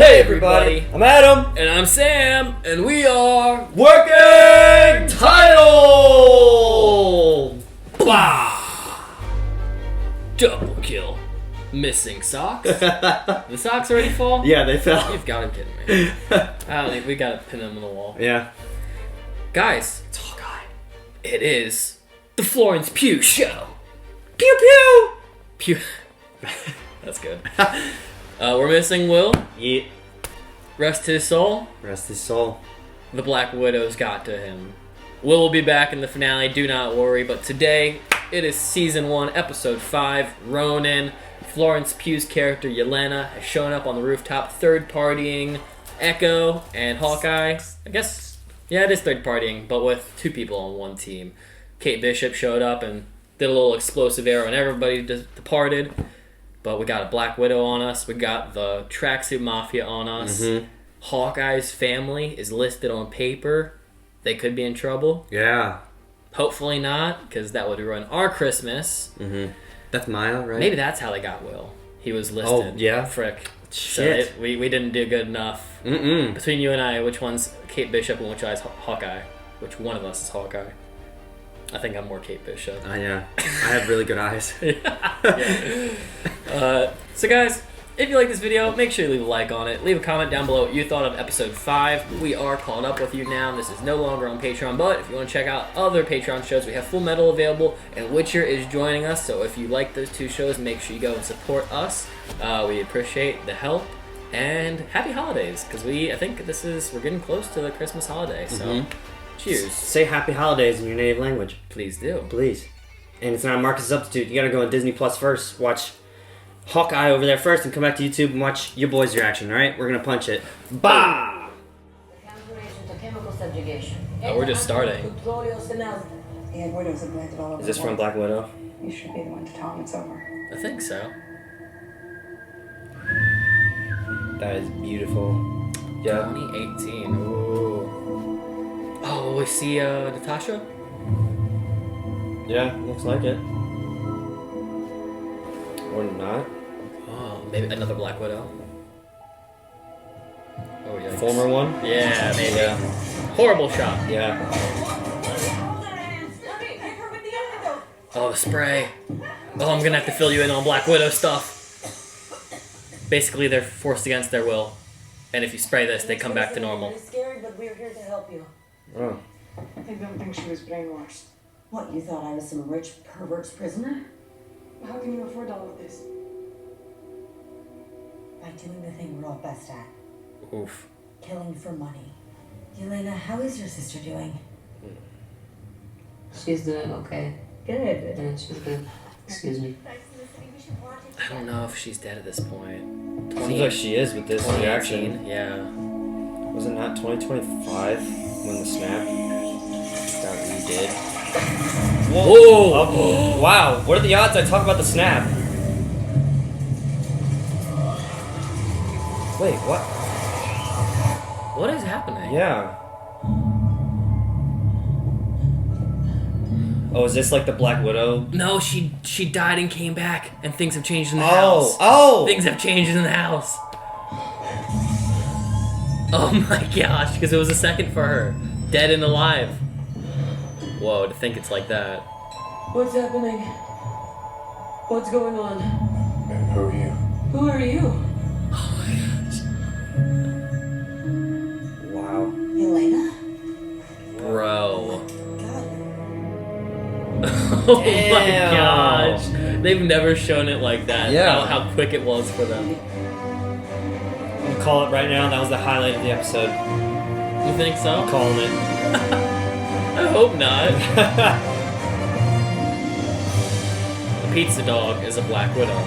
Hey everybody, I'm Adam, and I'm Sam, and we are Working Title! Blah! Double kill. Missing socks. The socks already fall? Yeah, they fell. You've got to be kidding me. I don't think we gotta pin them on the wall. Yeah. Guys, it's Hawkeye. It is the Florence Pugh Show. Pew pew! Pew. That's good. We're missing Will. Yeah. Rest his soul. Rest his soul. The Black Widow's got to him. Will be back in the finale, do not worry. But today, it is Season 1, Episode 5, Ronin. Florence Pugh's character, Yelena, has shown up on the rooftop, third-partying Echo and Hawkeye. I guess, yeah, it is third-partying, but with two people on one team. Kate Bishop showed up and did a little explosive arrow, and everybody departed. But we got a Black Widow on us. We got the Tracksuit Mafia on us. Mm-hmm. Hawkeye's family is listed on paper. They could be in trouble. Yeah. Hopefully not, because that would ruin our Christmas. Mm-hmm. That's Maya, right? Maybe that's how they got Will. He was listed. Oh, yeah? Frick. Shit. So we didn't do good enough. Mm-mm. Between you and I, which one's Kate Bishop and which is Hawkeye? Which one of us is Hawkeye? I think I'm more Kate Bishop. Yeah. I have really good eyes. Yeah. So guys, if you like this video, make sure you leave a like on it. Leave a comment down below what you thought of episode 5. We are caught up with you now. This is no longer on Patreon, but if you want to check out other Patreon shows, we have Full Metal available, and Witcher is joining us. So if you like those two shows, make sure you go and support us. We appreciate the help, and happy holidays, because I think we're getting close to the Christmas holiday. So cheers. Say happy holidays in your native language. Please do. Please. And it's not a market substitute. You gotta go on Disney Plus first. Watch Hawkeye over there first and come back to YouTube and watch your boy's reaction, alright? We're gonna punch it. Bah! Oh, we're just starting. Is this from Black Widow? You should be the one to tell him it's over. I think so. That is beautiful. Yeah. 2018. Ooh. Oh, we see Natasha? Yeah, looks like it. Or not. Oh, maybe another Black Widow. Oh, yeah. Former one? Yeah, maybe. Yeah. Horrible shot. Yeah. Oh, the spray. Oh, I'm gonna have to fill you in on Black Widow stuff. Basically, they're forced against their will. And if you spray this, they come back to normal. Scary, but we're here to help you. Oh. I don't think she was brainwashed. What, you thought I was some rich pervert's prisoner? How can you afford all of this? By doing the thing we're all best at. Oof. Killing for money. Yelena, how is your sister doing? She's doing okay. Good. Yeah, she's good. Excuse me. I don't know if she's dead at this point. Seems like she is with this reaction. Yeah. Was it not 2025 when the snap got redid? Whoa! Oh, wow, what are the odds I talk about the snap? Wait, what? What is happening? Yeah. Oh, is this like the Black Widow? No, she died and came back, and things have changed in the house. Oh! Things have changed in the house. Oh my gosh, because it was a second for her. Dead and alive. Whoa, to think it's like that. What's happening? What's going on? And who are you? Who are you? Oh my gosh. Wow. Yelena? Bro. God. Oh my gosh. They've never shown it like that. Yeah. How quick it was for them. I'm call it right now. That was the highlight of the episode. You think so? I'm calling it. I hope not. The pizza dog is a Black Widow.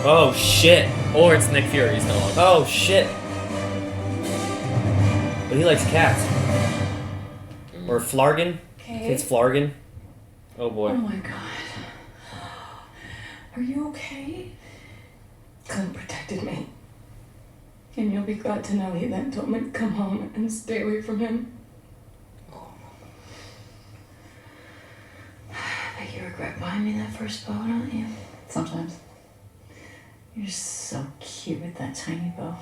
Oh shit. Or it's Nick Fury's dog. Oh shit. But he likes cats. Or Flargan. I think it's Flargan. Oh boy. Oh my god. Are you okay? Clint protected me. And you'll be glad to know he then told me to come home and stay away from him. Bet you regret buying me that first bow, don't you? Sometimes. You're so cute with that tiny bow.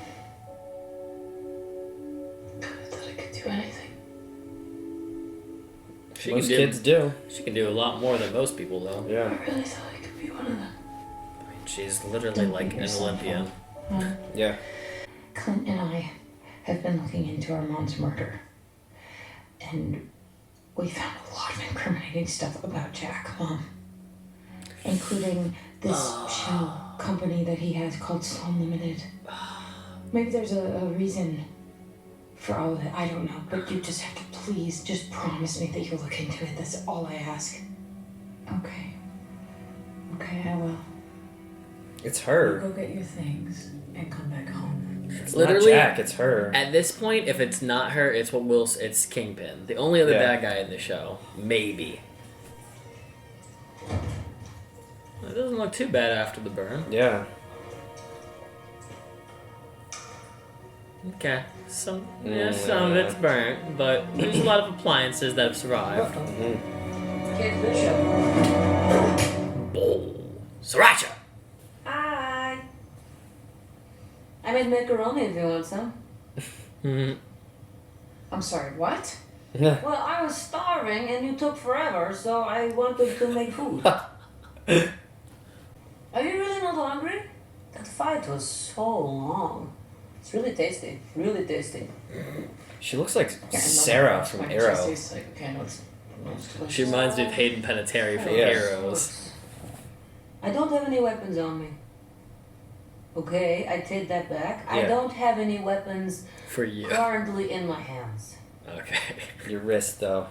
Most kids do. She can do a lot more than most people, though. Yeah. I really thought I could be one of them. I mean, she's literally like an Olympian. Yeah. Clint and I have been looking into our mom's murder. And we found a lot of incriminating stuff about Jack, including this shell company that he has called Sloan Limited. Maybe there's a reason for all of it. I don't know. But you just have to please just promise me that you'll look into it. That's all I ask. Okay. Okay, I will. It's her. Go get your things and come back home. It's Literally, not Jack, it's her. At this point, if it's not her, it's Kingpin. The only other Yeah. bad guy in the show. Maybe. It doesn't look too bad after the burn. Yeah. Okay. Some of it's burnt, but there's a lot of appliances that have survived. Kate Bishop. Oh, Sriracha! Hi. I made macaroni if you want some. I'm sorry, what? Well, I was starving and you took forever, so I wanted to make food. Are you really not hungry? That fight was so long. It's really tasty. Really tasty. She looks like Sarah from Arrow. She reminds me of Hayden Panettiere from Yeah. Heroes. I don't have any weapons on me. Okay, I take that back. I Yeah. don't have any weapons For you. currently in my hands. Okay. Your wrist, though.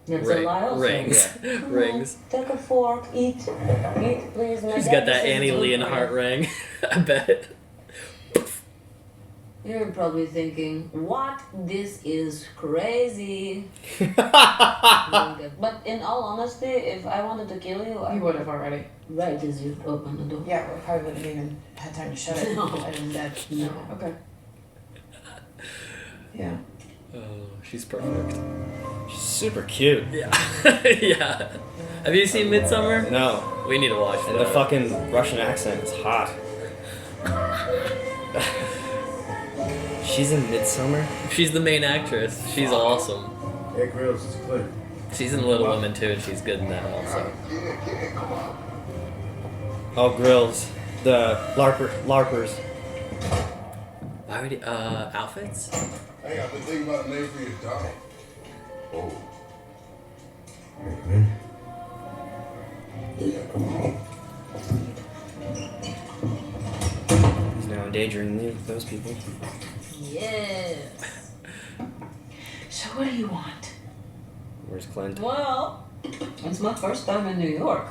That's a lie also. Rings. Come on, Rings. take a fork, eat. Eat, please. My She's daddy got that says Annie it's good Leonhardt for you. ring. I bet. You're probably thinking, what? This is crazy. But in all honesty, if I wanted to kill you, I You would have already. Right as you open the door. Yeah, well, probably wouldn't have even had time to shut it. No. I didn't dead. No. Okay. Yeah. Oh, she's perfect. She's super cute. Yeah. Yeah. Have you seen Midsummer? No. We need to watch And that. the fucking Russian accent is hot. She's in Midsummer? She's the main actress. She's awesome. Hey, Grills, it's Clint. She's in Little Women too, and she's good in that also. Oh, Grills. The LARPers. Why would he, outfits? Hey, I've been thinking about a name for your dog. Oh. Hey, Clint. He's now endangering those people. Yes. So what do you want? Where's Clint? Well, it's my first time in New York.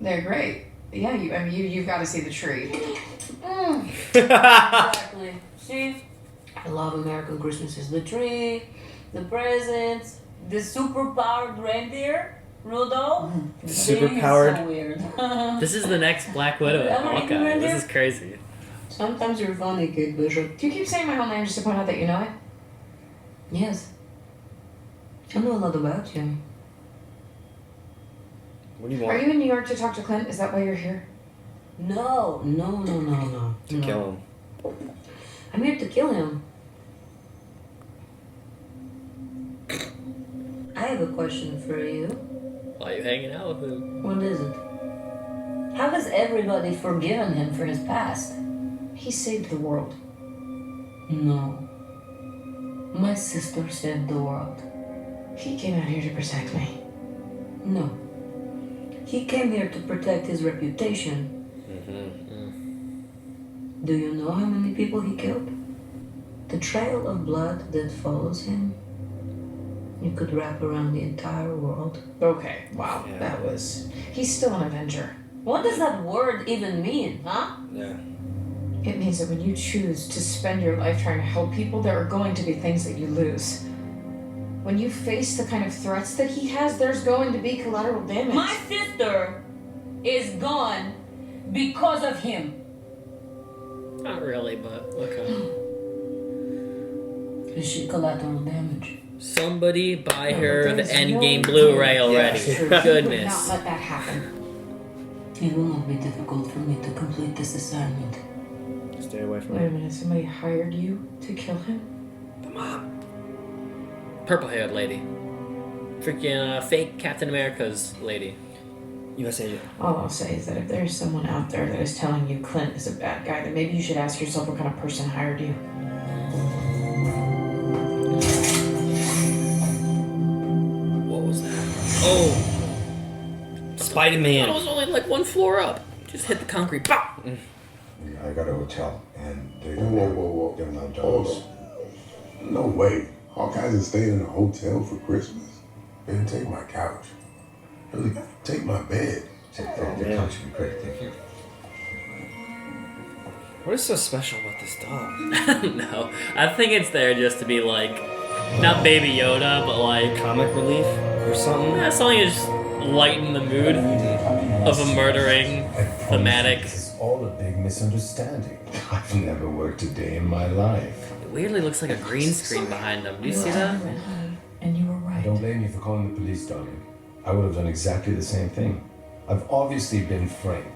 They're great. Yeah, you've got to see the tree. Exactly. See? I love American Christmases. The tree, the presents, the super-powered reindeer, Rudolph. Super-powered? So weird. This is the next Black Widow in Am I Hawkeye. ignorant This here? is crazy. Sometimes you're funny, Kate Bishop. Do you keep saying my whole name just to point out that you know it? Yes. I know a lot about you. What do you Are want? you in New York to talk to Clint? Is that why you're here? No. To kill him. I'm here to kill him. I have a question for you. Why are you hanging out with him? What is it? How has everybody forgiven him for his past? He saved the world. No. My sister saved the world. He came out here to protect me. No. He came here to protect his reputation. Do you know how many people he killed? The trail of blood that follows him, you could wrap around the entire world. Okay, wow, Yeah. that was... He's still an Avenger. What does that word even mean, huh? Yeah. It means that when you choose to spend your life trying to help people, there are going to be things that you lose. When you face the kind of threats that he has, there's going to be collateral damage. My sister is gone because of him. Not really, but okay. Is she collateral damage? Somebody buy No, her the there's Endgame no Blu-ray way. already. Yeah. Would not Goodness. let that happen. It will not be difficult for me to complete this assignment. Stay away from Wait a him. minute, somebody hired you to kill him? The mom. Purple-haired lady. Freaking fake Captain America's lady. U.S. agent. All I'll say is that if there's someone out there that is telling you Clint is a bad guy, then maybe you should ask yourself what kind of person hired you. What was that? Oh! Spider-Man. It was only like 1 floor up. Just hit the concrete. Pop! I got a hotel, and they Whoa. they're not Hold dogs. on. No way. Hawkeye isn't staying in a hotel for Christmas. Man, take my couch. Really, take my bed. The couch would be great, thank you. What is so special about this dog? I don't know. I think it's there just to be like, not Baby Yoda, but like, Comic relief or something? something to just lighten the mood of a murdering thematic. This is all a big misunderstanding. I've never worked a day in my life. It weirdly looks like a green screen behind them. Do you see that? went home, and you were I right. don't blame you for calling the police, darling. I would have done exactly the same thing. I've obviously been framed.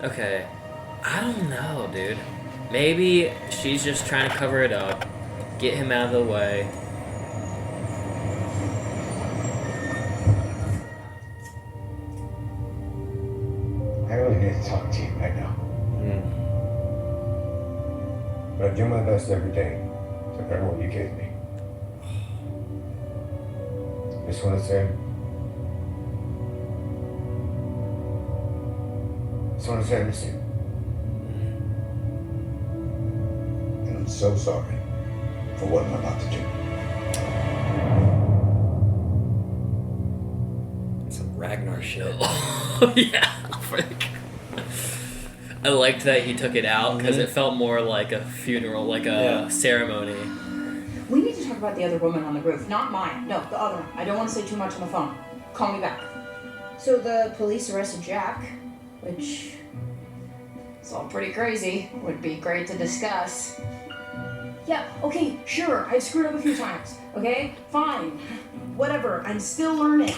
Okay. I don't know, dude. Maybe she's just trying to cover it up. Get him out of the way. I really need to talk to you right now. But I do my best every day to earn what you gave me. Just want to say, I miss you. And I'm so sorry for what I'm about to do. Some Ragnar shit. Oh, yeah. Frick. I liked that he took it out because it felt more like a funeral, like a ceremony. We need to talk about the other woman on the roof. Not mine. No, the other one. I don't want to say too much on the phone. Call me back. So the police arrested Jack, which is all pretty crazy. Would be great to discuss. Yeah, okay, sure. I've screwed up a few times. Okay? Fine. Whatever. I'm still learning.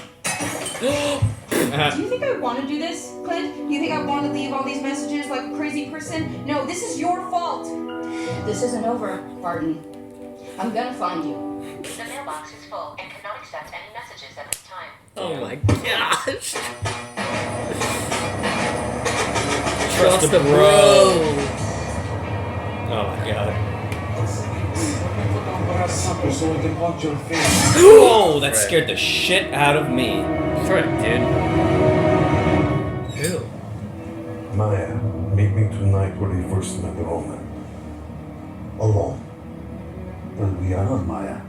Do you think I want to do this, Clint? Do you think I want to leave all these messages like a crazy person? No, this is your fault. This isn't over, Barton. I'm gonna find you. The mailbox is full and cannot accept any messages at this time. Oh my gosh. Trust the bro. Oh my god. So I can watch your face. Whoa, that scared the shit out of me. Frick, dude. Who? Maya, meet me tonight where you first met the Ronin. Alone. But we are not Maya.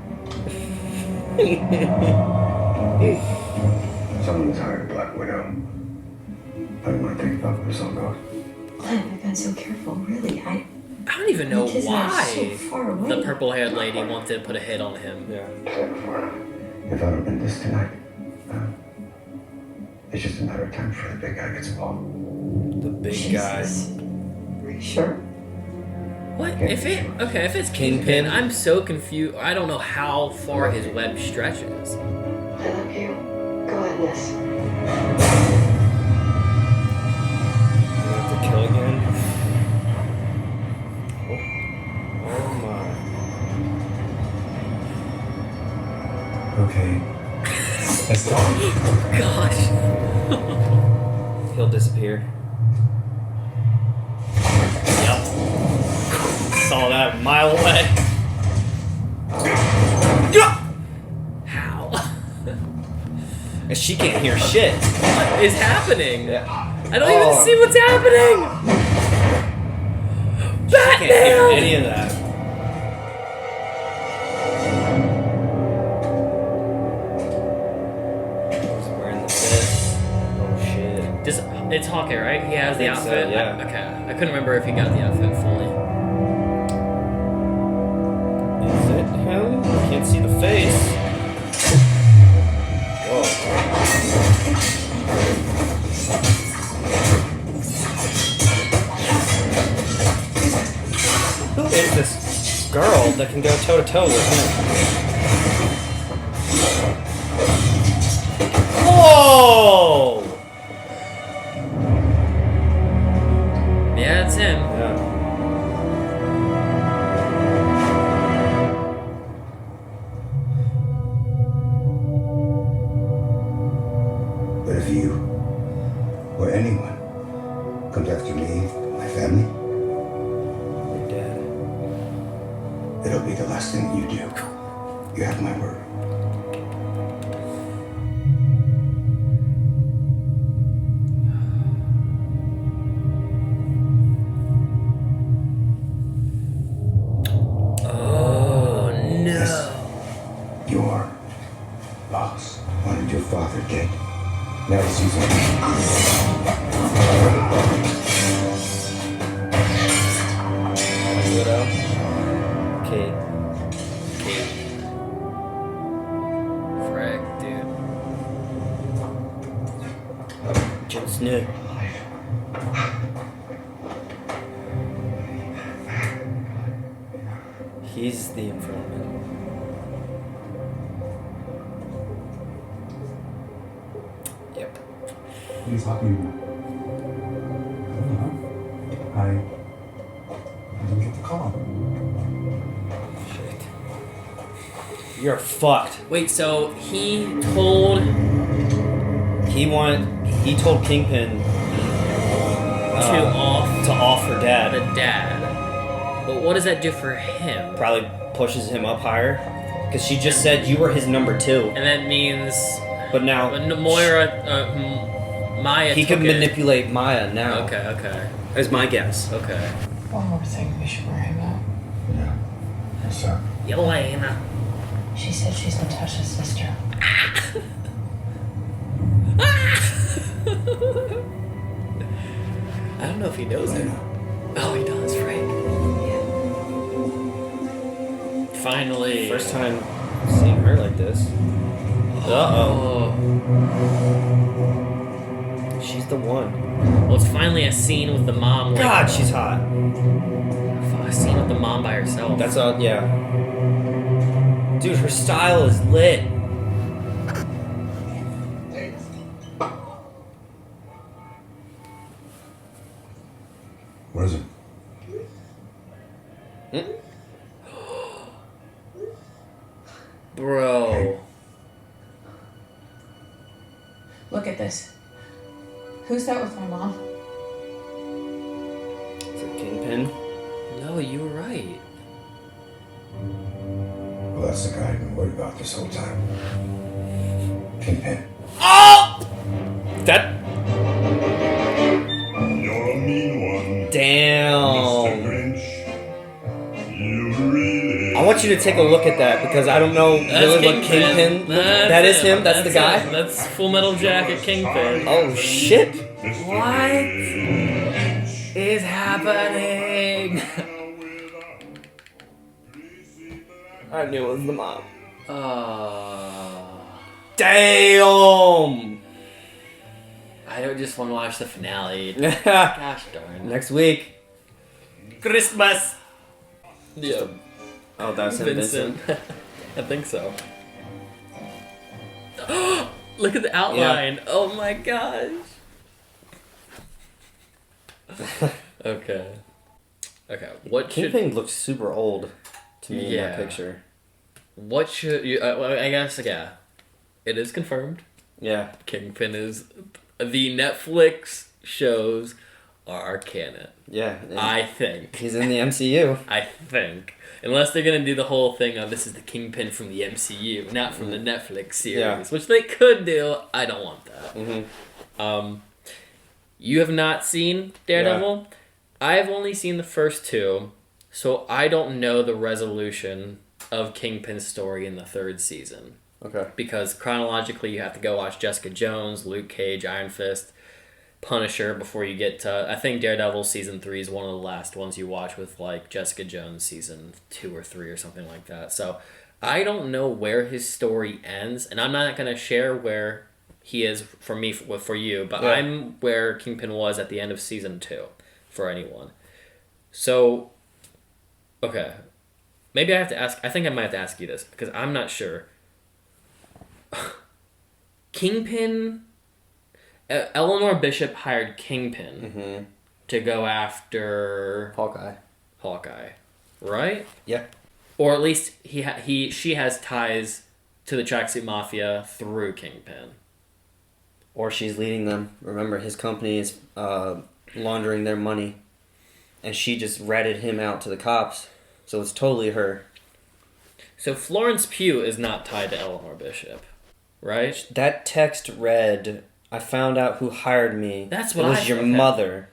Someone's hired a Black Widow. I want to take up for some goes. Clint, I've been so careful. Really, I don't even know Because they're why so far away. the purple-haired lady wanted to put a hit on him. Yeah. Said before, if I would have been this tonight, it's just a matter of time before the big guy gets involved. The big Jesus. Are you sure? What? If it's Kingpin, I'm so confused. I don't know how far his web stretches. I love you. Go ahead, Miss. You have to kill again? Oh my. Okay. Let's go. Gosh. He'll disappear. Yep. Saw that a mile away. How? And she can't hear shit. What is happening? Yeah. I don't even see what's happening. She can't hear any of that. He's wearing the vest. Oh shit. It's Hawkeye, right? He has the think so, outfit? yeah. Okay. I couldn't remember if he got the outfit fully. Is it him? Can't see the face. Whoa. Who is this girl that can go toe to toe with him? Whoa! Yeah, it's him. Yeah. comes after me, my family, Your dad. it'll be the last thing you do. You have my word. Oh no! Yes. Your boss wanted your father dead. Now he's using me. Widow. Kate. Frick, dude. Jon Snow. He's the informant. Yep. Please help me. I didn't get the call. Shit. You're fucked. Wait, so he told He told Kingpin to off to off her dad. the dad. But what does that do for him? Probably pushes him up higher. Because she just said you were his number 2. And that means But now Maya he took can it. manipulate Maya now. Okay. Is my guess. Okay. One more thing we should worry about. Yeah. What's that? Yelena. She said she's Natasha's sister. I don't know if he knows it. Oh, he does, right? Finally. First time seeing her like this. Uh-oh. She's the one. Well, it's finally a scene with the mom. Like, God, she's hot. a scene with the mom by herself. That's all, yeah. Dude, her style is lit. What is it? Bro. Look at this. Who's that with my mom? Is it Kingpin? No, you were right. Well, that's the guy I've been worried about this whole time. Kingpin. That. You're a mean one. Damn. Grinch. You really. I want you to take a look at that because I don't know really what Kingpin. That is him. That's the guy. That's Full Metal Jacket Kingpin. Oh shit! What is happening? I knew it was the mom. Uh, Damn. I don't just want to watch the finale. Gosh darn. Next week. Christmas. Yeah. Oh, that's him, Vincent. I think so. Look at the outline. Yeah. Oh my gosh. Okay. What should Kingpin looks super old to me in Yeah. that picture. what should you? Well, I guess yeah. It is confirmed. Yeah. Kingpin is the Netflix shows are canon. Yeah. and I think. he's in the MCU. I think. Unless they're gonna do the whole thing of this is the Kingpin from the MCU, not from the Netflix series, Yeah. which they could do. I don't want that. Mm-hmm. You have not seen Daredevil. I've only seen the first 2, so I don't know the resolution of Kingpin's story in the 3rd season. Okay. Because chronologically, you have to go watch Jessica Jones, Luke Cage, Iron Fist, Punisher before you get to. I think Daredevil season 3 is one of the last ones you watch with like Jessica Jones season 2 or 3 or something like that. So I don't know where his story ends, and I'm not gonna share where he is for me for you, but Yeah. I'm where Kingpin was at the end of season 2 for anyone. So okay, maybe I have to ask. I think I might have to ask you this because I'm not sure. Kingpin. Eleanor Bishop hired Kingpin to go after Hawkeye. right? Yeah. Or at least she has ties to the Tracksuit Mafia through Kingpin. Or she's leading them. Remember, his company is laundering their money. And she just ratted him out to the cops. So it's totally her. So Florence Pugh is not tied to Eleanor Bishop, right? That text read, I found out who hired me. That's what it was your mother.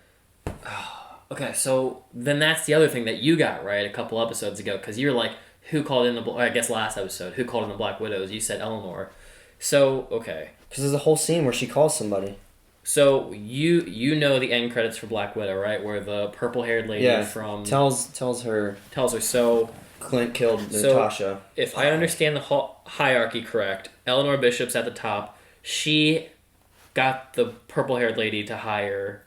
Okay, so then that's the other thing that you got right a couple episodes ago, because you're like, who called in the... I guess last episode, who called in the Black Widows? You said Eleanor. So, okay. Because there's a whole scene where she calls somebody. So, you know the end credits for Black Widow, right? Where the purple-haired lady from... Tells her, so... Clint killed Natasha. If I understand the hierarchy correct, Eleanor Bishop's at the top. She got the purple-haired lady to hire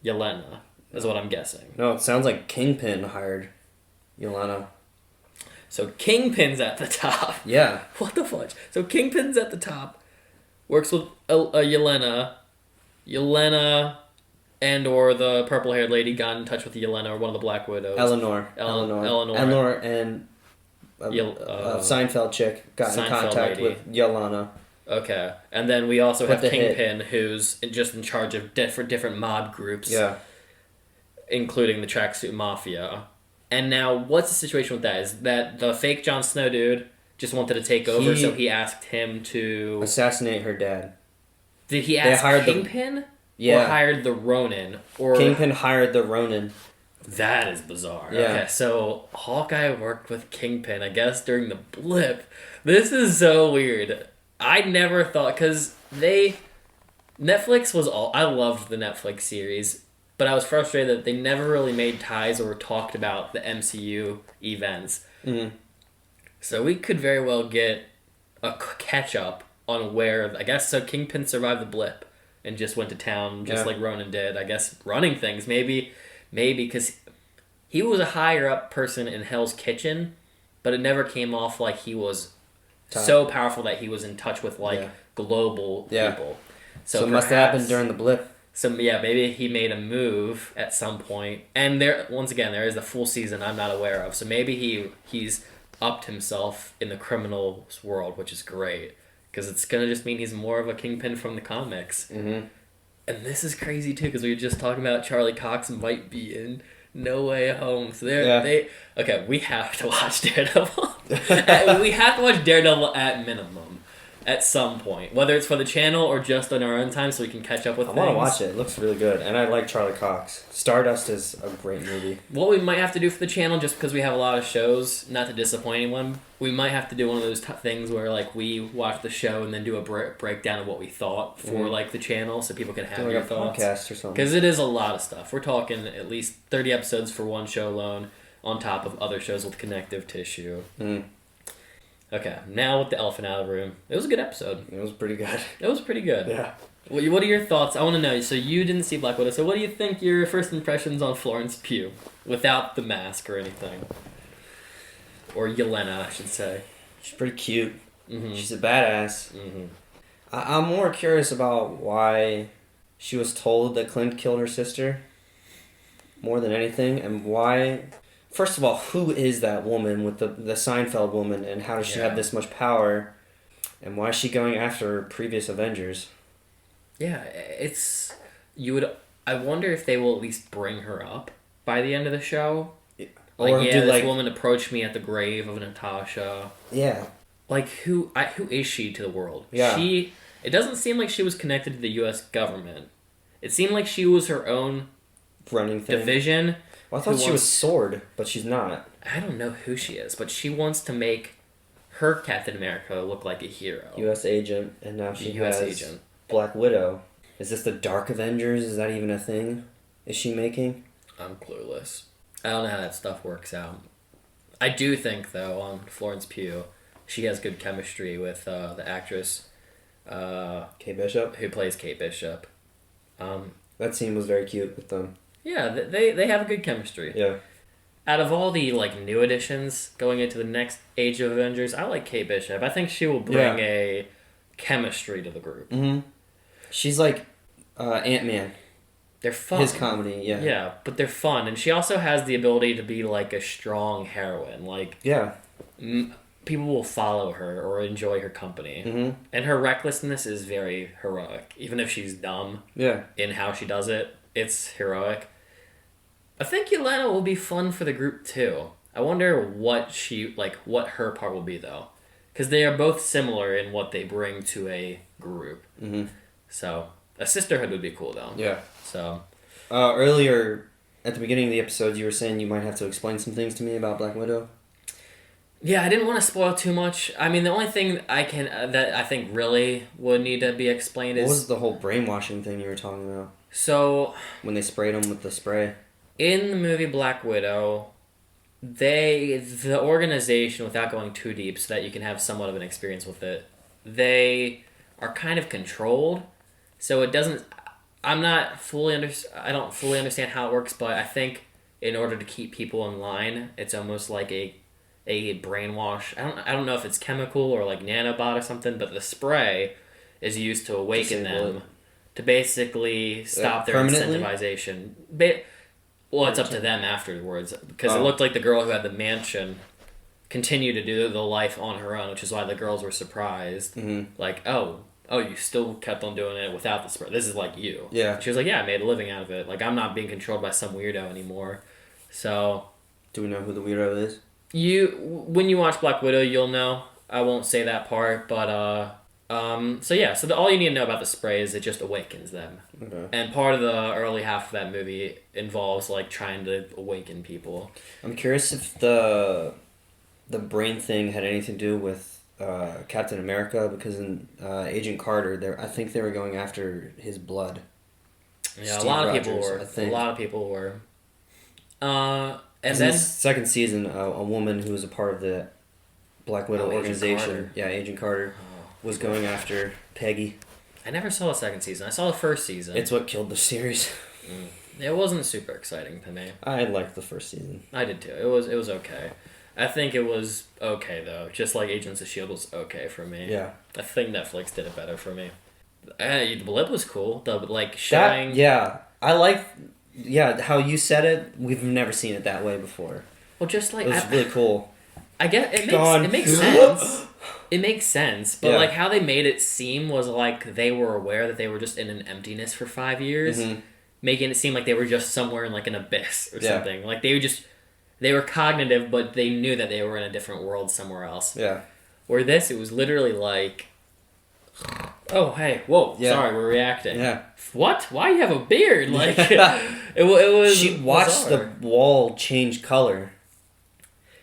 Yelena, is what I'm guessing. No, it sounds like Kingpin hired Yelena. So Kingpin's at the top. Yeah. What the fudge? So Kingpin's at the top, works with Yelena. Yelena and or the purple-haired lady got in touch with Yelena or one of the Black Widows. Eleanor and Steinfeld chick got in contact with Yelena. Okay. And then we also have Kingpin, who's just in charge of different mob groups. Yeah. Including the Tracksuit Mafia. And now, what's the situation with that? Is that the fake Jon Snow dude just wanted to take over, so he asked him to... assassinate her dad. Did he ask Kingpin? Yeah. Or hired the Ronin? Or Kingpin hired the Ronin. That is bizarre. Yeah. Okay, so Hawkeye worked with Kingpin, I guess, during the blip. This is so weird. I never thought... Because Netflix was all... I loved the Netflix series, but I was frustrated that they never really made ties or talked about the MCU events. Mm-hmm. So we could very well get a catch-up on where... I guess so Kingpin survived the blip and just went to town just like Ronin did. I guess running things. Maybe because he was a higher-up person in Hell's Kitchen, but it never came off like he was so powerful that he was in touch with global people. So it must have happened during the blip. So maybe he made a move at some point. And there is the full season I'm not aware of. So maybe he's upped himself in the criminals world, which is great. Because it's going to just mean he's more of a Kingpin from the comics. Mm-hmm. And this is crazy, too, because we were just talking about Charlie Cox might be in No Way Home. So okay, we have to watch Daredevil. We have to watch Daredevil at minimum. At some point. Whether it's for the channel or just on our own time so we can catch up with things. I want to watch it. It looks really good. And I like Charlie Cox. Stardust is a great movie. What we might have to do for the channel, just because we have a lot of shows, not to disappoint anyone, we might have to do one of those things where we watch the show and then do a breakdown of what we thought for the channel so people can have your thoughts. Podcast or something. Because it is a lot of stuff. We're talking at least 30 episodes for one show alone on top of other shows with connective tissue. Mm. Okay, now with the elephant out of the room. It was a good episode. It was pretty good. It was pretty good. Yeah. What are your thoughts? I want to know. So you didn't see Black Widow. So what do you think your first impressions on Florence Pugh? Without the mask or anything. Or Yelena, I should say. She's pretty cute. Mm-hmm. She's a badass. Mm-hmm. I'm more curious about why she was told that Clint killed her sister. More than anything. And why... First of all, who is that woman with the Steinfeld woman, and how does she have this much power, and why is she going after previous Avengers? Yeah, I wonder if they will at least bring her up by the end of the show. This woman approached me at the grave of Natasha. Yeah. Who is she to the world? Yeah. It doesn't seem like she was connected to the U.S. government. It seemed like she was her own running thing. Division. Well, I thought she was Sword, but she's not. I don't know who she is, but she wants to make her Captain America look like a hero. U.S. agent, and now she has Black Widow. Is this the Dark Avengers? Is that even a thing? Is she making? I'm clueless. I don't know how that stuff works out. I do think, though, on Florence Pugh, she has good chemistry with the actress... Kate Bishop? Who plays Kate Bishop. That scene was very cute with them. Yeah, they have a good chemistry. Yeah. Out of all the new additions going into the next Age of Avengers, I like Kate Bishop. I think she will bring a chemistry to the group. Mm-hmm. She's like Ant-Man. They're fun. His comedy, yeah. Yeah, but they're fun. And she also has the ability to be a strong heroine. People will follow her or enjoy her company. Mm-hmm. And her recklessness is very heroic. Even if she's dumb in how she does it. it's heroic. I think Yelena will be fun for the group too. I wonder what her part will be though, because they are both similar in what they bring to a group. Mm-hmm. So a sisterhood would be cool though. Yeah. So earlier at the beginning of the episode, you were saying you might have to explain some things to me about Black Widow. Yeah, I didn't want to spoil too much. I mean, the only thing that I think really would need to be explained is... What was the whole brainwashing thing you were talking about? So... When they sprayed him with the spray. In the movie Black Widow, the organization, without going too deep so that you can have somewhat of an experience with it, they are kind of controlled. So it doesn't... I don't fully understand how it works, but I think in order to keep people in line, it's almost like a brainwash. I don't know if it's chemical or like nanobot or something, but the spray is used to awaken them to basically stop their incentivization. Well, it's up to them afterwards, because it looked like the girl who had the mansion continued to do the life on her own, which is why the girls were surprised. Mm-hmm. Like, oh, you still kept on doing it without the spray. This is like you. Yeah. She was like, yeah, I made a living out of it. Like, I'm not being controlled by some weirdo anymore. So... Do we know who the weirdo is? When you watch Black Widow, you'll know. I won't say that part, but so all you need to know about the spray is it just awakens them. Okay. And part of the early half of that movie involves like trying to awaken people. I'm curious if the brain thing had anything to do with Captain America, because in Agent Carter, I think they were going after his blood. Yeah, Steve a lot Rogers, of people were. I think. A lot of people were. And in then the second season, a woman who was a part of the Black Widow organization, Agent Carter, was going after Peggy. I never saw the second season. I saw the first season. It's what killed the series. It wasn't super exciting to me. I liked the first season. I did too. It was okay. I think it was okay though. Just like Agents of S.H.I.E.L.D. was okay for me. Yeah. I think Netflix did it better for me. The blip was cool. Showing... I like... Yeah, how you said it, we've never seen it that way before. Well, just like... It was really cool. I guess it makes sense. It makes sense. But like how they made it seem was like they were aware that they were just in an emptiness for 5 years. Mm-hmm. Making it seem like they were just somewhere in like an abyss or something. Like they were cognitive, but they knew that they were in a different world somewhere else. Yeah. Where it was literally like... Oh, hey, whoa, sorry, we're reacting. Yeah. What? Why you have a beard? Like, it was She watched bizarre. the wall change color.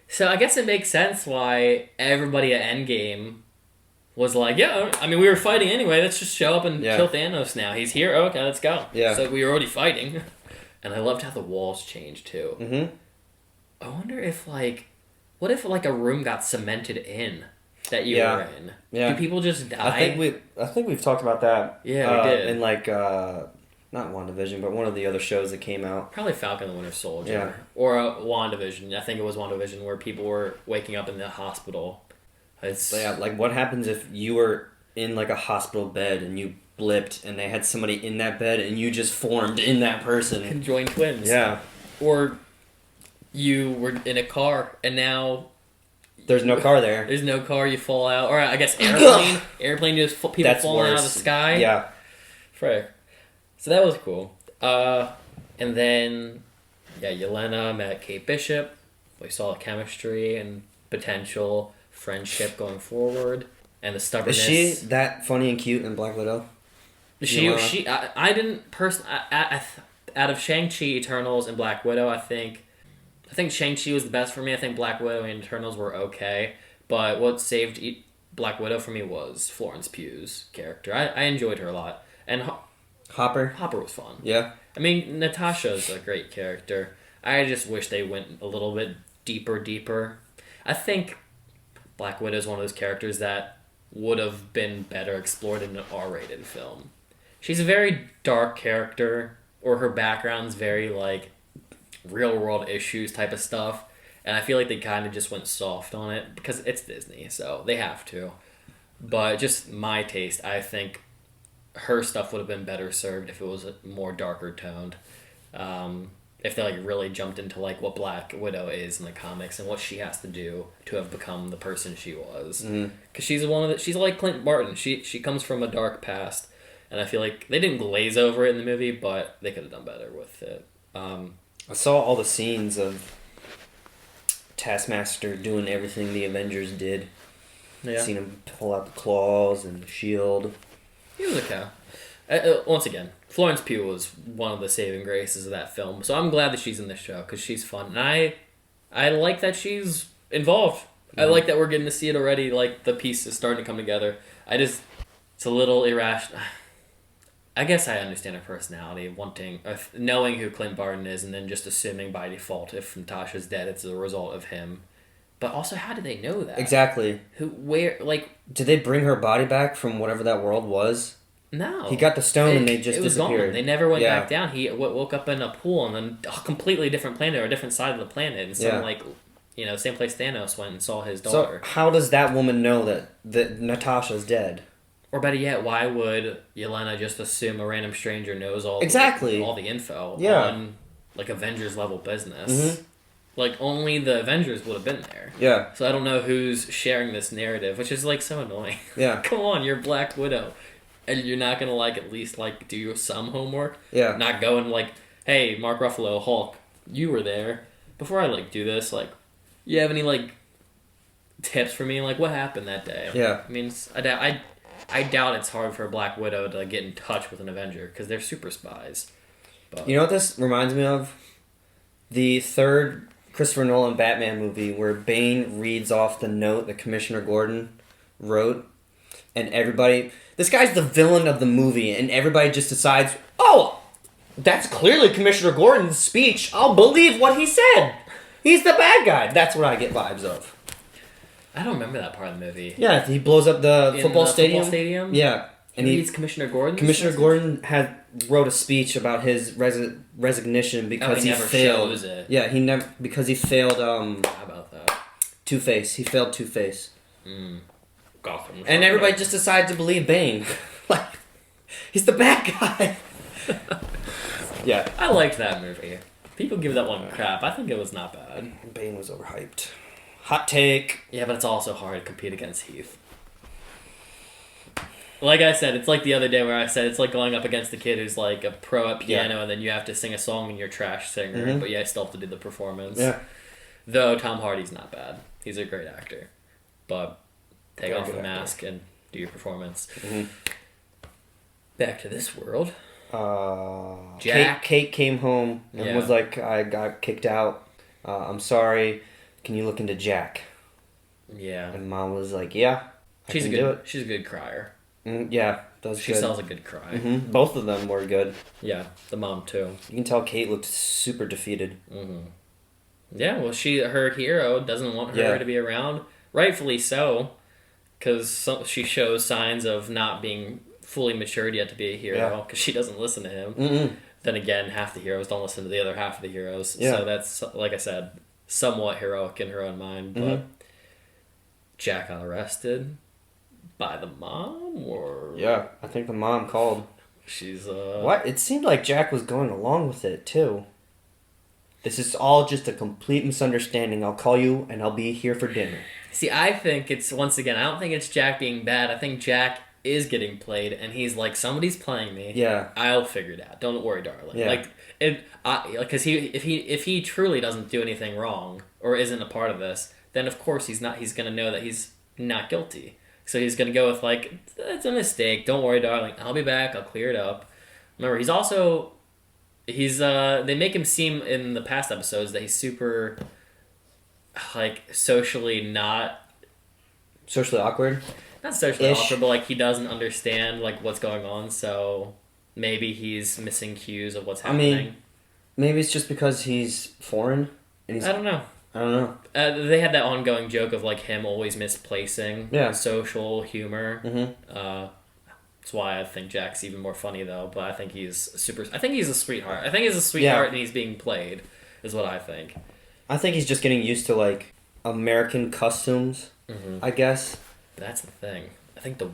So I guess it makes sense why everybody at Endgame was like, yeah, I mean, we were fighting anyway, let's just show up and kill Thanos now. He's here, okay, let's go. Yeah. So we were already fighting. And I loved how the walls changed, too. Mm-hmm. I wonder if, what if, a room got cemented in that you were in? Yeah. Do people just die? I think we've talked about that. Yeah, we did. In not WandaVision, but one of the other shows that came out. Probably Falcon and the Winter Soldier. Yeah. Or WandaVision. I think it was WandaVision where people were waking up in the hospital. What happens if you were in a hospital bed and you blipped and they had somebody in that bed and you just formed in that person? Conjoined twins. Yeah. Or you were in a car and now... There's no car there. There's no car, you fall out. Or I guess airplane. Airplane, just people That's falling worse. out of the sky. Yeah. Frick. So that was cool. And then, Yelena met Kate Bishop. We saw the chemistry and potential friendship going forward. And the stubbornness. Is she that funny and cute in Black Widow? I didn't personally... Out of Shang-Chi, Eternals, and Black Widow, I think Shang-Chi was the best for me. I think Black Widow and Eternals were okay. But what saved Black Widow for me was Florence Pugh's character. I enjoyed her a lot. And Hopper was fun. Yeah. I mean, Natasha's a great character. I just wish they went a little bit deeper. I think Black Widow is one of those characters that would have been better explored in an R-rated film. She's a very dark character, or her background's very, real-world issues type of stuff, and I feel like they kind of just went soft on it, because it's Disney, so they have to. But just my taste, I think her stuff would have been better served if it was more darker toned. If they really jumped into what Black Widow is in the comics and what she has to do to have become the person she was. Because she's like Clint Barton. She comes from a dark past, And I feel like they didn't glaze over it in the movie, but they could have done better with it. I saw all the scenes of Taskmaster doing everything the Avengers did. Yeah. Seen him pull out the claws and the shield. He was okay. Once again, Florence Pugh was one of the saving graces of that film. So I'm glad that she's in this show because she's fun. And I like that she's involved. I like that we're getting to see it already. Like, the piece is starting to come together. It's a little irrational. I guess I understand her personality, knowing who Clint Barton is, and then just assuming by default if Natasha's dead, it's a result of him. But also, how do they know that? Exactly. Did they bring her body back from whatever that world was? No. He got the stone and they just disappeared. Gone. They never went back down. He woke up in a pool on a completely different planet or a different side of the planet, and same place Thanos went and saw his daughter. So how does that woman know that Natasha's dead? Or better yet, why would Yelena just assume a random stranger knows all the info on like Avengers level business? Mm-hmm. Like, only the Avengers would have been there. Yeah. So I don't know who's sharing this narrative, which is like so annoying. Yeah. Come on, you're Black Widow, and you're not gonna at least do some homework. Yeah. Not go and hey, Mark Ruffalo, Hulk, you were there. Before I do this, you have any tips for me? What happened that day? Yeah. I mean, I doubt it's hard for a Black Widow to get in touch with an Avenger because they're super spies. But you know what this reminds me of? The third Christopher Nolan Batman movie where Bane reads off the note that Commissioner Gordon wrote, and this guy's the villain of the movie, and everybody just decides, oh, that's clearly Commissioner Gordon's speech. I'll believe what he said. He's the bad guy. That's what I get vibes of. I don't remember that part of the movie. Yeah, he blows up the football stadium. Yeah. And he's Commissioner Gordon? Commissioner Gordon wrote a speech about his resignation because he failed. Shows it. Yeah, because he failed. How about that? Two-Face. He failed Two-Face. Gotham. And everybody just decided to believe Bane. He's the bad guy. Yeah. I liked that movie. People give that one crap. I think it was not bad. Bane was overhyped. Hot take. Yeah, but it's also hard to compete against Heath. Like I said, it's like the other day where I said it's like going up against the kid who's a pro at piano and then you have to sing a song and you're a trash singer, but I still have to do the performance. Yeah. Though Tom Hardy's not bad. He's a great actor. But take off the mask and do your performance. Mm-hmm. Back to this world. Jack. Kate came home and was like, I got kicked out. I'm sorry. Can you look into Jack? Yeah. And Mom was like, yeah, she's a good crier. Yeah, she sells a good cry. Mm-hmm. Both of them were good. Yeah, the mom too. You can tell Kate looked super defeated. Mm-hmm. Yeah, well, her hero doesn't want her to be around. Rightfully so, because she shows signs of not being fully matured yet to be a hero, because she doesn't listen to him. Mm-mm. Then again, half the heroes don't listen to the other half of the heroes. Yeah. So that's, like I said, somewhat heroic in her own mind. But Jack got arrested. By the mom, or... Yeah, I think the mom called. She's, What? It seemed like Jack was going along with it, too. This is all just a complete misunderstanding. I'll call you, and I'll be here for dinner. See, I think it's, once again, I don't think it's Jack being bad. I think Jack is getting played, and he's like, somebody's playing me. Yeah. I'll figure it out. Don't worry, darling. Yeah. Because if he truly doesn't do anything wrong, or isn't a part of this, then of course he's going to know that he's not guilty. So he's going to go with, it's a mistake. Don't worry, darling. I'll be back. I'll clear it up. Remember, they make him seem in the past episodes that he's super, socially not... Socially awkward? Not socially awkward, but, he doesn't understand, what's going on, so maybe he's missing cues of what's happening. I mean, maybe it's just because he's foreign. And I don't know. They had that ongoing joke of him always misplacing social humor. Mm-hmm. That's why I think Jack's even more funny though. But I think he's a sweetheart. I think he's a sweetheart and he's being played, is what I think. I think he's just getting used to American customs. Mm-hmm. I guess that's the thing. I think the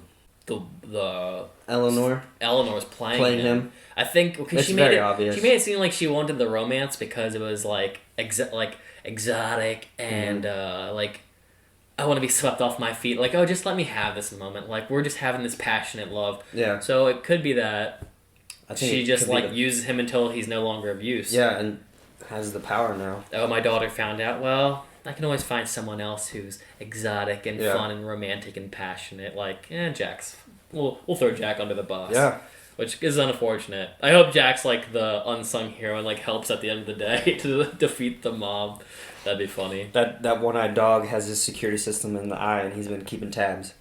Eleanor's playing him. I think because she made it obvious. She made it seem like she wanted the romance because it was exotic and I want to be swept off my feet. Like, oh, just let me have this moment. Like, we're just having this passionate love. Yeah. So it could be that she just, like, the... uses him until he's no longer of use. Yeah, and has the power now. Oh, my daughter found out. Well, I can always find someone else who's exotic and fun and romantic and passionate. Like, Jack's... We'll throw Jack under the bus. Yeah. Which is unfortunate. I hope Jack's, like, the unsung hero and, like, helps at the end of the day to defeat the mob. That'd be funny. That one-eyed dog has his security system in the eye, and he's been keeping tabs.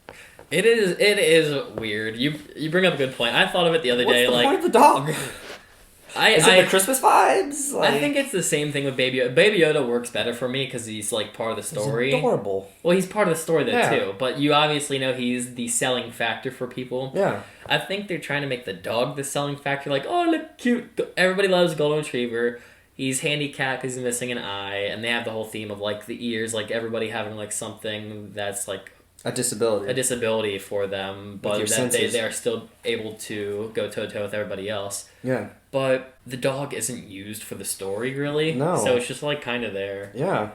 It is weird. You bring up a good point. I thought of it the other day. What's the like, point of the dog? Is it the Christmas vibes? Like, I think it's the same thing with Baby Yoda. Baby Yoda works better for me because he's like part of the story. He's adorable. Well, he's part of the story though too. But you obviously know he's the selling factor for people. Yeah. I think they're trying to make the dog the selling factor. Like, oh, look cute. Everybody loves Golden Retriever. He's handicapped because he's missing an eye, and they have the whole theme of like the ears, like everybody having like something that's like a disability for them, but that they are still able to go toe to toe with everybody else. Yeah. But the dog isn't used for the story really. No. So it's just like kind of there. Yeah.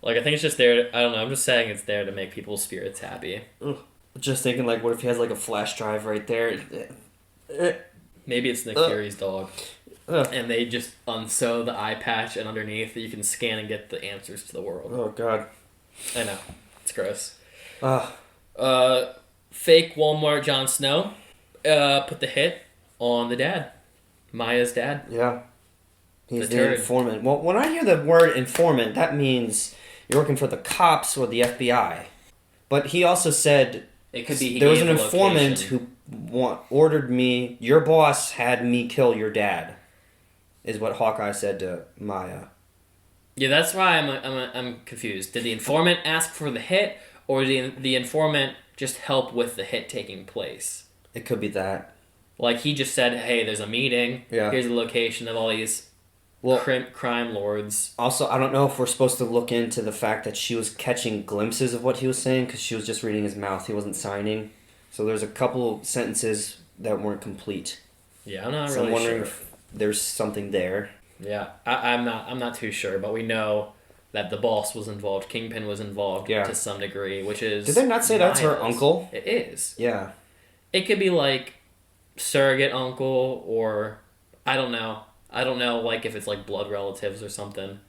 Like I think it's just there. I don't know. I'm just saying it's there to make people's spirits happy. Ugh. Just thinking like, what if he has like a flash drive right there? Maybe it's Nick Fury's dog. And they just unsew the eye patch, and underneath you can scan and get the answers to the world. Oh God. I know. It's gross. Fake Walmart Jon Snow put the hit on the dad. Maya's dad. Yeah. He's the informant. Well, when I hear the word informant, that means you're working for the cops or the FBI. But he also said it could be there was an informant who ordered me. Your boss had me kill your dad. Is what Hawkeye said to Maya. Yeah, that's why I'm confused. Did the informant ask for the hit, or did the informant just help with the hit taking place? It could be that. Like he just said, "Hey, there's a meeting. Yeah. Here's the location of all these crime lords." Also, I don't know if we're supposed to look into the fact that she was catching glimpses of what he was saying because she was just reading his mouth. He wasn't signing. So there's a couple sentences that weren't complete. Yeah, I'm not so really I'm wondering sure. if there's something there. Yeah, I'm not too sure, but we know that the boss was involved. Kingpin was involved to some degree, which is... Did they not say that's her uncle? It is. Yeah. It could be like surrogate uncle, or I don't know. I don't know, like if it's like blood relatives or something,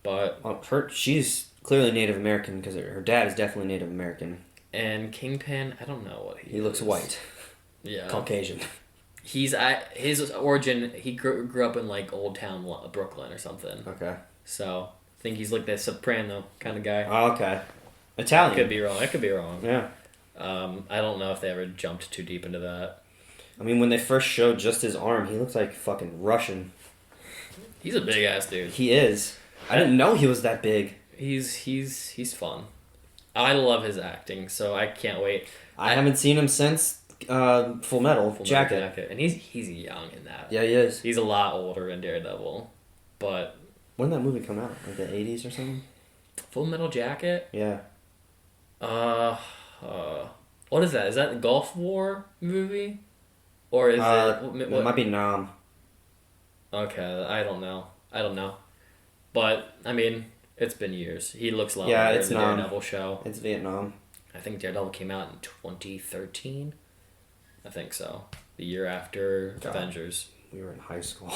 but... Well, she's clearly Native American because her dad is definitely Native American. And Kingpin, I don't know what he looks white. Yeah. Caucasian. His origin, he grew up in like Old Town Brooklyn or something. Okay. So I think he's like the soprano kind of guy. Oh, okay. Italian. I could be wrong. Yeah. I don't know if they ever jumped too deep into that. I mean, when they first showed just his arm, he looks like fucking Russian. He's a big ass dude. He is. I didn't know he was that big. He's fun. I love his acting, so I can't wait. I haven't seen him since Full Metal Jacket. And he's young in that. Yeah, he is. He's a lot older in Daredevil, but when did that movie come out? Like the 80s or something? Full Metal Jacket? Yeah. What is that? Is that the Gulf War movie? Or is it might be Nam. Okay, I don't know. But, I mean, it's been years. He looks a lot older in the Daredevil show. It's Vietnam. I think Daredevil came out in 2013. I think so. The year after Avengers. We were in high school.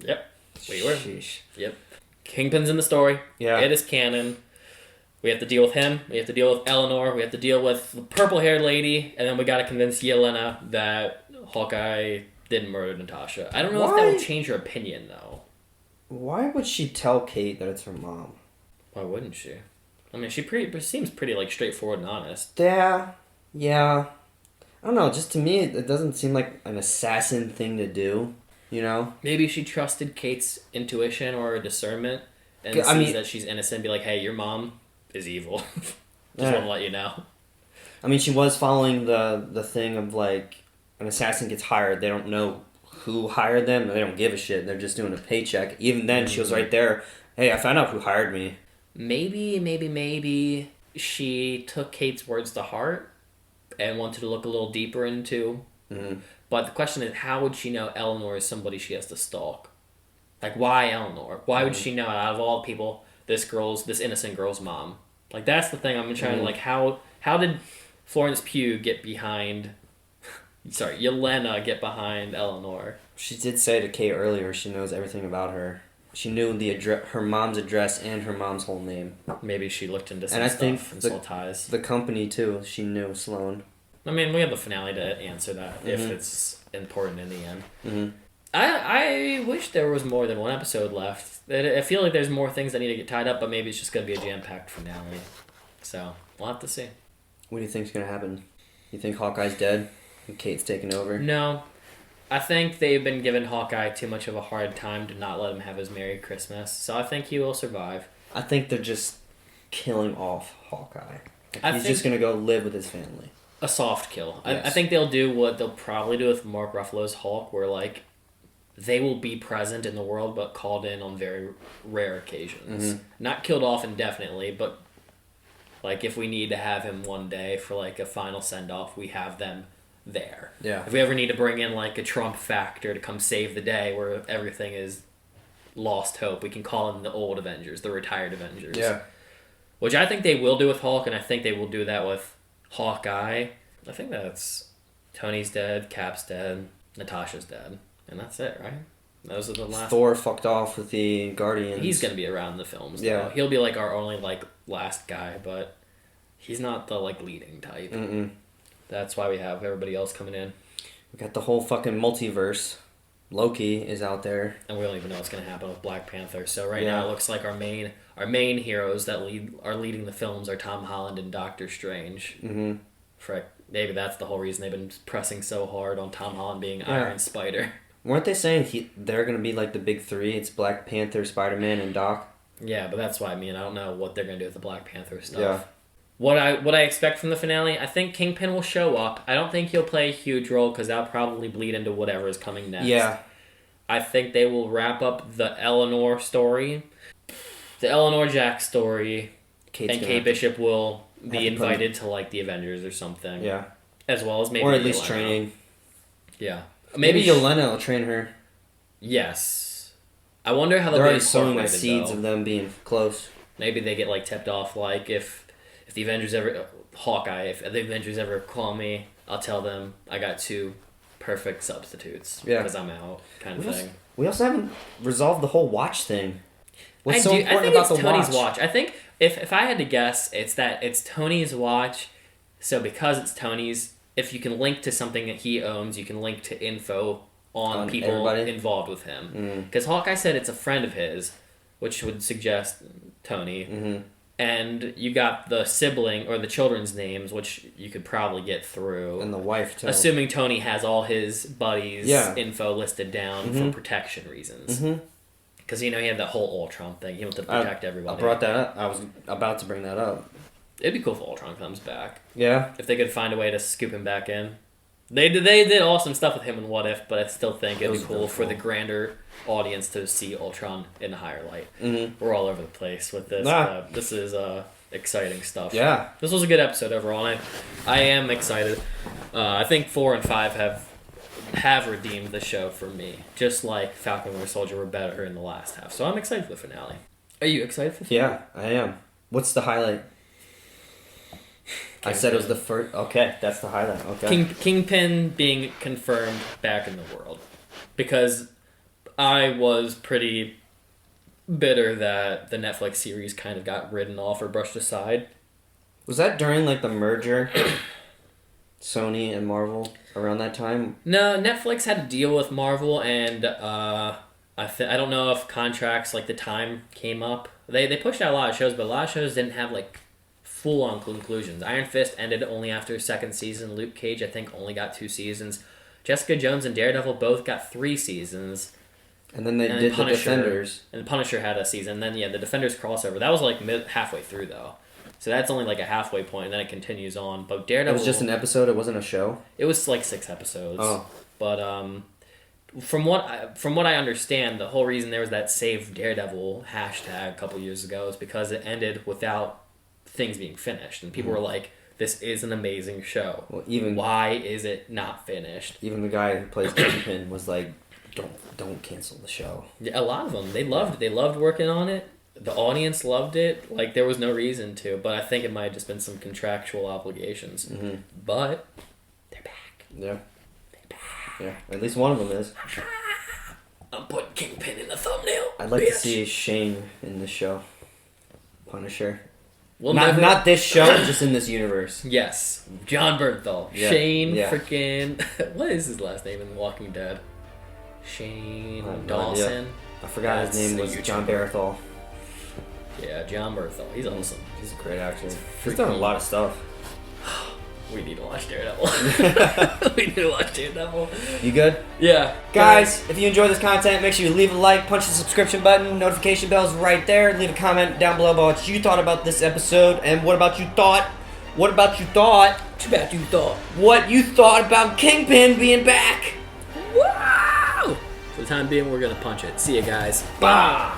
Yep. We were. Sheesh. Yep. Kingpin's in the story. Yeah. It is canon. We have to deal with him. We have to deal with Eleanor. We have to deal with the purple-haired lady. And then we got to convince Yelena that Hawkeye didn't murder Natasha. I don't know if that would change her opinion, though. Why would she tell Kate that it's her mom? Why wouldn't she? I mean, she seems pretty like straightforward and honest. Yeah. I don't know. Just to me, it doesn't seem like an assassin thing to do. You know? Maybe she trusted Kate's intuition or discernment and sees that she's innocent and be like, hey, your mom is evil. Just want to let you know. I mean, she was following the thing of like an assassin gets hired. They don't know who hired them. They don't give a shit. They're just doing a paycheck. Even then, she was right there. Hey, I found out who hired me. Maybe she took Kate's words to heart and wanted to look a little deeper into. Mm-hmm. But the question is, how would she know Eleanor is somebody she has to stalk? Like, why Eleanor? Why would she know, out of all people, this innocent girl's mom? Like, that's the thing I'm trying to, like, how did Florence Pugh get behind... Sorry, Yelena get behind Eleanor? She did say to Kate earlier she knows everything about her. She knew her mom's address and her mom's whole name. Maybe she looked into some and I stuff think and saw ties. The company, too, she knew, Sloane. I mean, we have the finale to answer that, if it's important in the end. Mm-hmm. I wish there was more than one episode left. I feel like there's more things that need to get tied up, but maybe it's just going to be a jam-packed finale. So, we'll have to see. What do you think's going to happen? You think Hawkeye's dead and Kate's taking over? No. I think they've been giving Hawkeye too much of a hard time to not let him have his Merry Christmas, so I think he will survive. I think they're just killing off Hawkeye. He's just going to go live with his family. A soft kill. Yes. I think they'll do what they'll probably do with Mark Ruffalo's Hulk, where, like, they will be present in the world, but called in on very rare occasions. Mm-hmm. Not killed off indefinitely, but, like, if we need to have him one day for, like, a final send-off, we have them there. Yeah. If we ever need to bring in, like, a Trump factor to come save the day where everything is lost hope, we can call in the old Avengers, the retired Avengers. Yeah. Which I think they will do with Hulk, and I think they will do that with Hawkeye. I think that's Tony's dead, Cap's dead, Natasha's dead, and that's it, right? Those are the last. Thor fucked off with the Guardians. He's gonna be around the films. Yeah. Though. He'll be like our only like last guy, but he's not the like leading type. Mm-mm. That's why we have everybody else coming in. We got the whole fucking multiverse. Loki is out there, and we don't even know what's gonna happen with Black Panther. So now it looks like our main heroes that are leading the films are Tom Holland and Doctor Strange. Mm-hmm. Frick, maybe that's the whole reason they've been pressing so hard on Tom Holland being Iron Spider. Weren't they saying they're gonna be like the big three? It's Black Panther, Spider-Man, and Doc. Yeah, but that's why I don't know what they're gonna do with the Black Panther stuff. Yeah. What I expect from the finale, I think Kingpin will show up. I don't think he'll play a huge role because that'll probably bleed into whatever is coming next. Yeah. I think they will wrap up the Eleanor story, the Eleanor Jack story, and Kate Bishop will be invited to like the Avengers or something. Yeah. As well as maybe or at least Yelena. training. Yeah. Maybe Yelena will train her. Yes. I wonder how they're they'll already be sowing the seeds of them being close. Maybe they get like tipped off like if the Avengers ever Hawkeye, if the Avengers ever call me, I'll tell them I got 2 perfect substitutes because I'm out kind of thing. We also haven't resolved the whole watch thing. What's so I important think about it's the Tony's watch? watch. I think if I had to guess, it's that it's Tony's watch. So because it's Tony's, if you can link to something that he owns, you can link to info on people everybody? involved with him. Because Hawkeye said it's a friend of his, which would suggest Tony. Mm-hmm. And you got the sibling or the children's names, which you could probably get through. And the wife, too. Assuming Tony has all his buddies' info listed down for protection reasons. Because, he had that whole Ultron thing. He wanted to protect everybody. I brought that up. I was about to bring that up. It'd be cool if Ultron comes back. Yeah. If they could find a way to scoop him back in. They did awesome stuff with him in What If, but I still think it'd be cool for the grander audience to see Ultron in a higher light. Mm-hmm. We're all over the place with this. This is exciting stuff. Yeah. This was a good episode overall. And I am excited. I think 4 and 5 have redeemed the show for me. Just like Falcon and Winter Soldier were better in the last half. So I'm excited for the finale. Are you excited for the finale? Yeah, I am. What's the highlight? I said it was the first... Okay, that's the highlight. Okay. Kingpin being confirmed back in the world. Because I was pretty bitter that the Netflix series kind of got written off or brushed aside. Was that during, like, the merger? Sony and Marvel around that time? No, Netflix had to deal with Marvel, and I don't know if contracts, like, the time came up. They pushed out a lot of shows, but a lot of shows didn't have, like, full-on conclusions. Iron Fist ended only after 2nd season. Luke Cage, I think, only got 2 seasons. Jessica Jones and Daredevil both got 3 seasons. And then they did the Defenders. And Punisher had a season. And then, the Defenders crossover. That was, like, halfway through, though. So that's only, like, a halfway point, and then it continues on. But Daredevil... It was just an episode? It wasn't a show? It was, like, 6 episodes. Oh. But, from what I understand, the whole reason there was that Save Daredevil hashtag a couple years ago is because it ended without things being finished, and people were like, this is an amazing show. Well, why is it not finished? Even the guy who plays Kingpin was like, don't cancel the show. Yeah, a lot of them, they loved working on it. the audience loved it. Like, there was no reason to, but I think it might have just been some contractual obligations. Mm-hmm. But they're back. Yeah. Yeah, at least one of them is. I'm putting Kingpin in the thumbnail. I'd like to see Shane in this show. Punisher. Well, not this show, just in this universe. Yes. John Bernthal. Yeah. Shane Yeah. freaking... What is his last name in The Walking Dead? Shane I have no Dawson. idea. I forgot That's his name a was YouTuber. John Barathol. Yeah, John Bernthal. He's awesome. He's a great actor. He's done a lot of stuff. We need to watch Daredevil. We need to watch Daredevil. You good? Yeah. Guys, if you enjoy this content, make sure you leave a like, punch the subscription button, notification bell's right there. Leave a comment down below about what you thought about this episode, and what about you thought? What about you thought? Too bad you thought. What you thought about Kingpin being back? Wow! For the time being, we're going to punch it. See you guys. Bah!